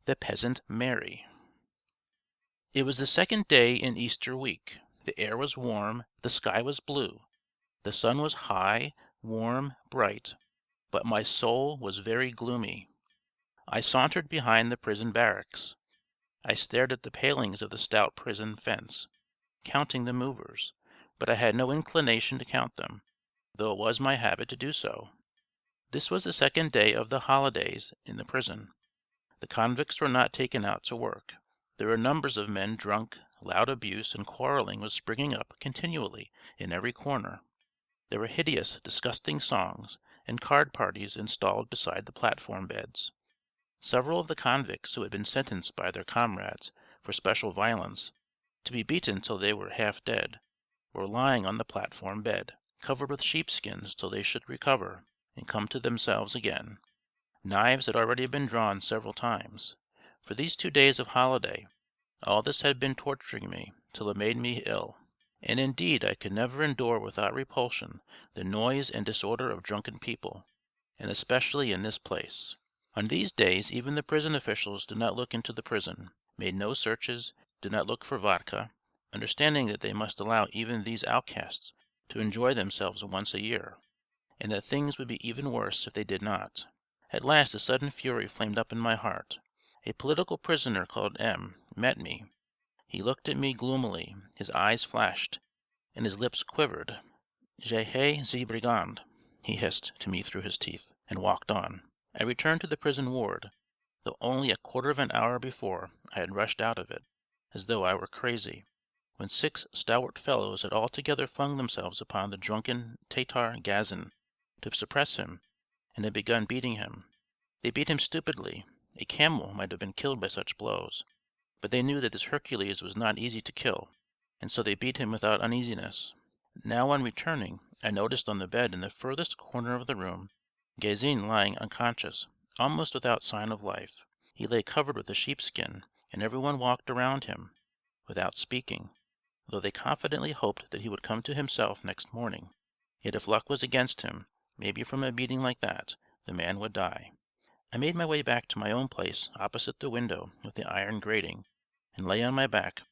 The Peasant Marey. It was the second day in Easter week. The air was warm, the sky was blue, the sun was high, warm, bright, but my soul was very gloomy. I sauntered behind the prison barracks. I stared at the palings of the stout prison fence, counting the movers, but I had no inclination to count them, though it was my habit to do so. This was the second day of the holidays in the prison. The convicts were not taken out to work. There were numbers of men drunk, loud abuse and quarreling was springing up continually in every corner. There were hideous, disgusting songs, and card parties installed beside the platform beds. Several of the convicts who had been sentenced by their comrades for special violence to be beaten till they were half dead, were lying on the platform bed, covered with sheepskins till they should recover and come to themselves again. Knives had already been drawn several times. For these 2 days of holiday, all this had been torturing me till it made me ill. And indeed I could never endure without repulsion the noise and disorder of drunken people, and especially in this place. On these days even the prison officials did not look into the prison, made no searches, did not look for vodka, understanding that they must allow even these outcasts to enjoy themselves once a year, and that things would be even worse if they did not. At last a sudden fury flamed up in my heart. A political prisoner called M. met me. He looked at me gloomily, his eyes flashed, and his lips quivered. "Je hais ces brigands," he hissed to me through his teeth, and walked on. I returned to the prison ward, though only a quarter of an hour before I had rushed out of it, as though I were crazy, when 6 stalwart fellows had all together flung themselves upon the drunken Tatar Gazin to suppress him, and had begun beating him. They beat him stupidly. A camel might have been killed by such blows, but they knew that this Hercules was not easy to kill, and so they beat him without uneasiness. Now on returning, I noticed on the bed in the furthest corner of the room Gazin lying unconscious, almost without sign of life. He lay covered with a sheepskin, and everyone walked around him, without speaking, though they confidently hoped that he would come to himself next morning. Yet if luck was against him, maybe from a beating like that, the man would die. I made my way back to my own place opposite the window with the iron grating, and lay on my back,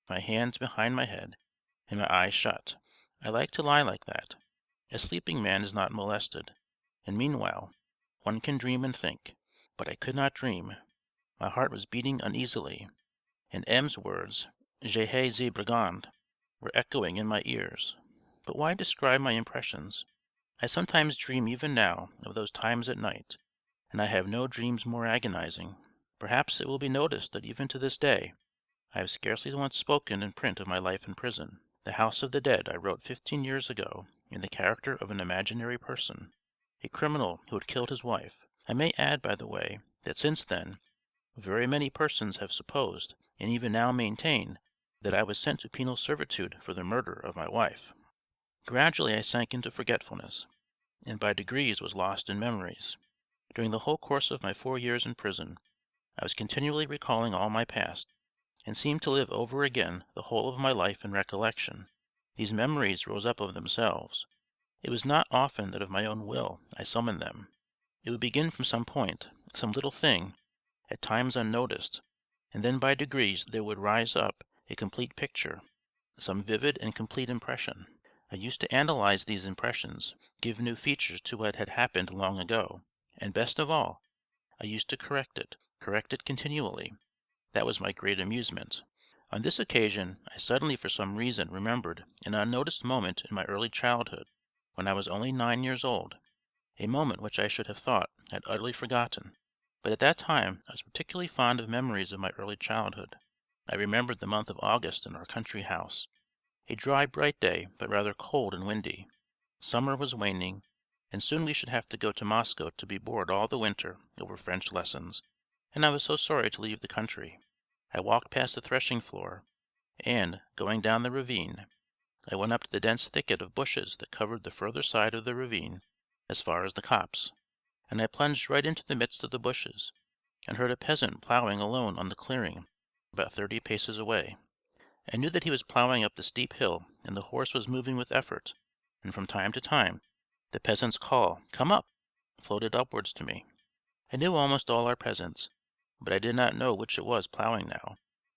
my hands behind my head, and my eyes shut. I like to lie like that. A sleeping man is not molested, and meanwhile one can dream and think. But I could not dream. My heart was beating uneasily, and M.'s words, "Je hais ces brigands," were echoing in my ears. But why describe my impressions? I sometimes dream even now of those times at night, and I have no dreams more agonizing. Perhaps it will be noticed that even to this day I have scarcely once spoken in print of my life in prison. The House of the Dead I wrote 15 years ago in the character of an imaginary person, a criminal who had killed his wife. I may add, by the way, that since then very many persons have supposed, and even now maintain, that I was sent to penal servitude for the murder of my wife. Gradually I sank into forgetfulness, and by degrees was lost in memories. During the whole course of my 4 years in prison, I was continually recalling all my past, and seemed to live over again the whole of my life in recollection. These memories rose up of themselves. It was not often that of my own will I summoned them. It would begin from some point, some little thing, at times unnoticed, and then by degrees there would rise up a complete picture, some vivid and complete impression. I used to analyze these impressions, give new features to what had happened long ago, and best of all, I used to correct it continually. That was my great amusement. On this occasion I suddenly for some reason remembered an unnoticed moment in my early childhood, when I was only 9 years old, a moment which I should have thought I had utterly forgotten. But at that time I was particularly fond of memories of my early childhood. I remembered the month of August in our country house, a dry bright day, but rather cold and windy. Summer was waning, and soon we should have to go to Moscow to be bored all the winter over French lessons, and I was so sorry to leave the country. I walked past the threshing floor, and, going down the ravine, I went up to the dense thicket of bushes that covered the further side of the ravine as far as the copse, and I plunged right into the midst of the bushes, and heard a peasant ploughing alone on the clearing about 30 paces away. I knew that he was ploughing up the steep hill, and the horse was moving with effort, and from time to time the peasant's call, "Come up!" floated upwards to me. I knew almost all our peasants, but I did not know which it was ploughing now,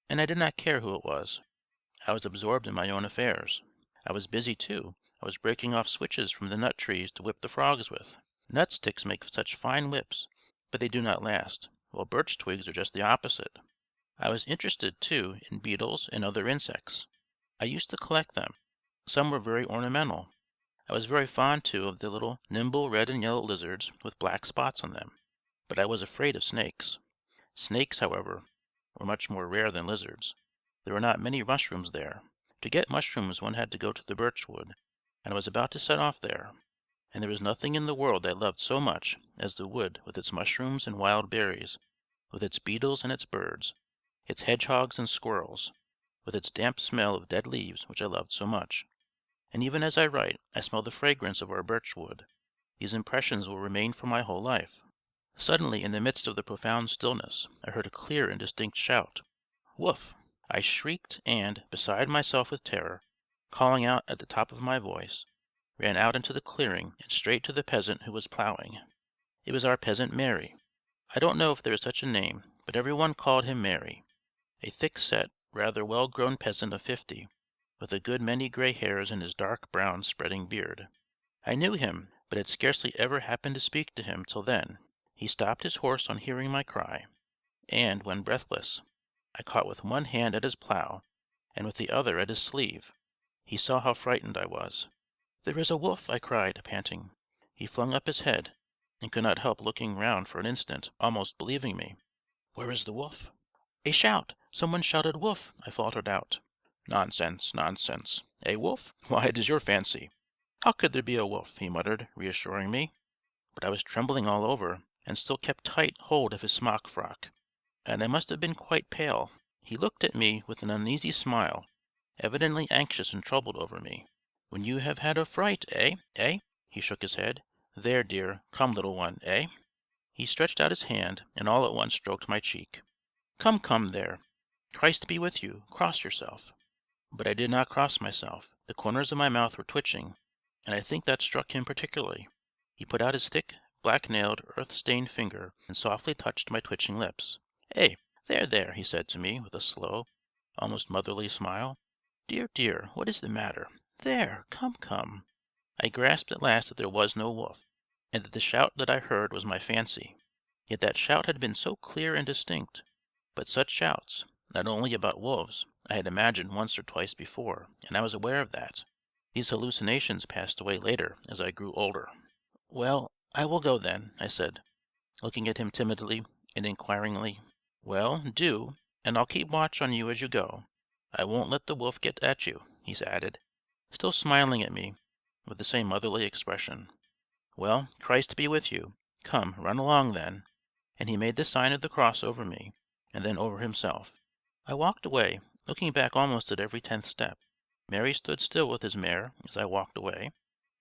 and I did not care who it was. I was absorbed in my own affairs. I was busy too. I was breaking off switches from the nut trees to whip the frogs with. Nut sticks make such fine whips, but they do not last, while birch twigs are just the opposite. I was interested, too, in beetles and other insects. I used to collect them. Some were very ornamental. I was very fond, too, of the little nimble red and yellow lizards with black spots on them. But I was afraid of snakes. Snakes, however, were much more rare than lizards. There were not many mushrooms there. To get mushrooms one had to go to the birch wood, and I was about to set off there. And there was nothing in the world I loved so much as the wood with its mushrooms and wild berries, with its beetles and its birds, its hedgehogs and squirrels, with its damp smell of dead leaves which I loved so much. And even as I write, I smell the fragrance of our birch wood. These impressions will remain for my whole life. Suddenly, in the midst of the profound stillness, I heard a clear and distinct shout. "Woof!" I shrieked and, beside myself with terror, calling out at the top of my voice, ran out into the clearing and straight to the peasant who was ploughing. It was our Peasant Marey. I don't know if there is such a name, but every one called him Marey. A thick-set, rather well-grown peasant of 50, with a good many grey hairs in his dark brown spreading beard. I knew him, but had scarcely ever happened to speak to him till then. He stopped his horse on hearing my cry, and, when breathless, I caught with one hand at his plough, and with the other at his sleeve. He saw how frightened I was. "There is a wolf!" I cried, panting. He flung up his head, and could not help looking round for an instant, almost believing me. "Where is the wolf?" "A shout! Someone shouted 'Wolf!'" I faltered out. "Nonsense, nonsense! A wolf? Why, it is your fancy. How could there be a wolf?" he muttered, reassuring me. But I was trembling all over, and still kept tight hold of his smock frock, and I must have been quite pale. He looked at me with an uneasy smile, evidently anxious and troubled over me. "When you have had a fright, eh? Eh?" He shook his head. "There, dear, come, little one, eh?" He stretched out his hand, and all at once stroked my cheek. "Come, come, there! Christ be with you! Cross yourself." But I did not cross myself. The corners of my mouth were twitching, and I think that struck him particularly. He put out his thick, black-nailed, earth-stained finger and softly touched my twitching lips. "Eh, there, there!" he said to me, with a slow, almost motherly smile. "Dear, dear, what is the matter? There, come, come!" I grasped at last that there was no wolf, and that the shout that I heard was my fancy. Yet that shout had been so clear and distinct. But such shouts, not only about wolves, I had imagined once or twice before, and I was aware of that. These hallucinations passed away later as I grew older. "Well, I will go then," I said, looking at him timidly and inquiringly. "Well, do, and I'll keep watch on you as you go. I won't let the wolf get at you," he added, still smiling at me with the same motherly expression. "Well, Christ be with you. Come, run along then." And he made the sign of the cross over me, and then over himself. I walked away, looking back almost at every 10th step. Mary stood still with his mare as I walked away,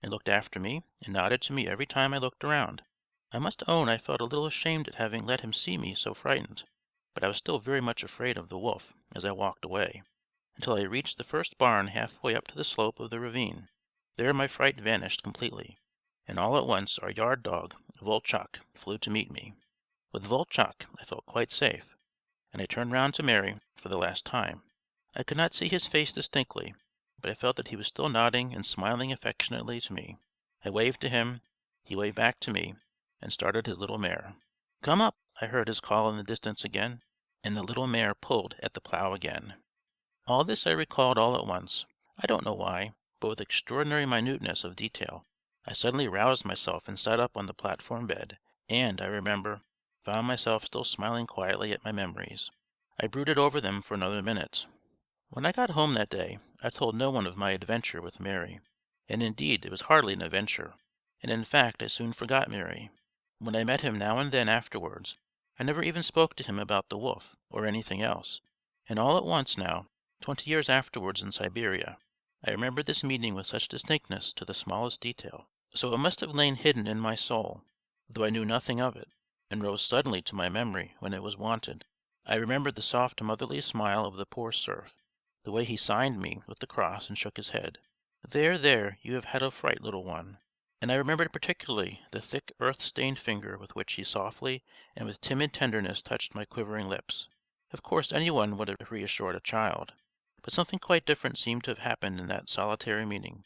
and looked after me and nodded to me every time I looked around. I must own I felt a little ashamed at having let him see me so frightened, but I was still very much afraid of the wolf as I walked away, until I reached the first barn halfway up to the slope of the ravine. There my fright vanished completely, and all at once our yard dog, Volchok, flew to meet me. With Volchok I felt quite safe, and I turned round to Mary for the last time. I could not see his face distinctly, but I felt that he was still nodding and smiling affectionately to me. I waved to him, he waved back to me, and started his little mare. "Come up!" I heard his call in the distance again, and the little mare pulled at the plough again. All this I recalled all at once. I don't know why, but with extraordinary minuteness of detail. I suddenly roused myself and sat up on the platform bed, and, I remember, found myself still smiling quietly at my memories. I brooded over them for another minute. When I got home that day, I told no one of my adventure with Mary. And indeed it was hardly an adventure, and in fact I soon forgot Mary. When I met him now and then afterwards, I never even spoke to him about the wolf, or anything else. And all at once now, 20 years afterwards in Siberia, I remembered this meeting with such distinctness to the smallest detail. So it must have lain hidden in my soul, though I knew nothing of it, and rose suddenly to my memory when it was wanted. I remembered the soft motherly smile of the poor serf, the way he signed me with the cross and shook his head. "There, there, you have had a fright, little one. And I remembered particularly the thick earth-stained finger with which he softly and with timid tenderness touched my quivering lips. Of course anyone would have reassured a child, but something quite different seemed to have happened in that solitary meeting,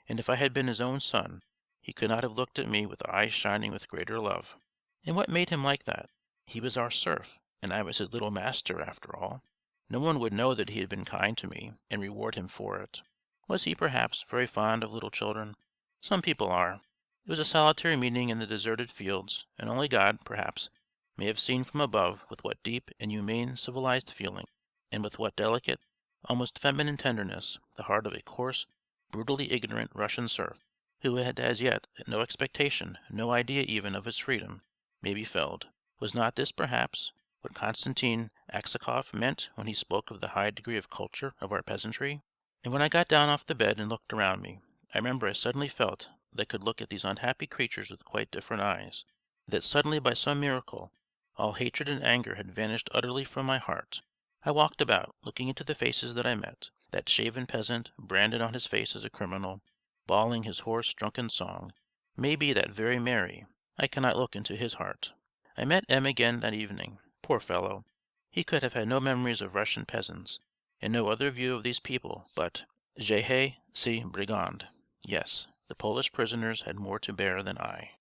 and if I had been his own son, he could not have looked at me with eyes shining with greater love. And what made him like that? He was our serf, and I was his little master after all. No one would know that he had been kind to me, and reward him for it. Was he, perhaps, very fond of little children? Some people are. It was a solitary meeting in the deserted fields, and only God, perhaps, may have seen from above with what deep and humane civilized feeling, and with what delicate, almost feminine tenderness, the heart of a coarse, brutally ignorant Russian serf, who had as yet no expectation, no idea even of his freedom, may be filled. Was not this, perhaps, what Konstantin Aksakov meant when he spoke of the high degree of culture of our peasantry? And when I got down off the bed and looked around me, I remember I suddenly felt that I could look at these unhappy creatures with quite different eyes, that suddenly by some miracle all hatred and anger had vanished utterly from my heart. I walked about, looking into the faces that I met, that shaven peasant branded on his face as a criminal, bawling his hoarse drunken song, maybe that very Mary. I cannot look into his heart. I met M. again that evening. Poor fellow! He could have had no memories of Russian peasants, and no other view of these people but Je hais ces brigands. Yes, the Polish prisoners had more to bear than I.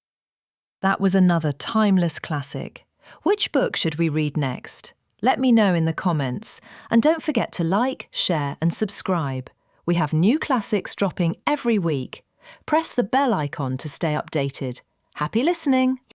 That was another timeless classic. Which book should we read next? Let me know in the comments. And don't forget to like, share and subscribe. We have new classics dropping every week. Press the bell icon to stay updated. Happy listening!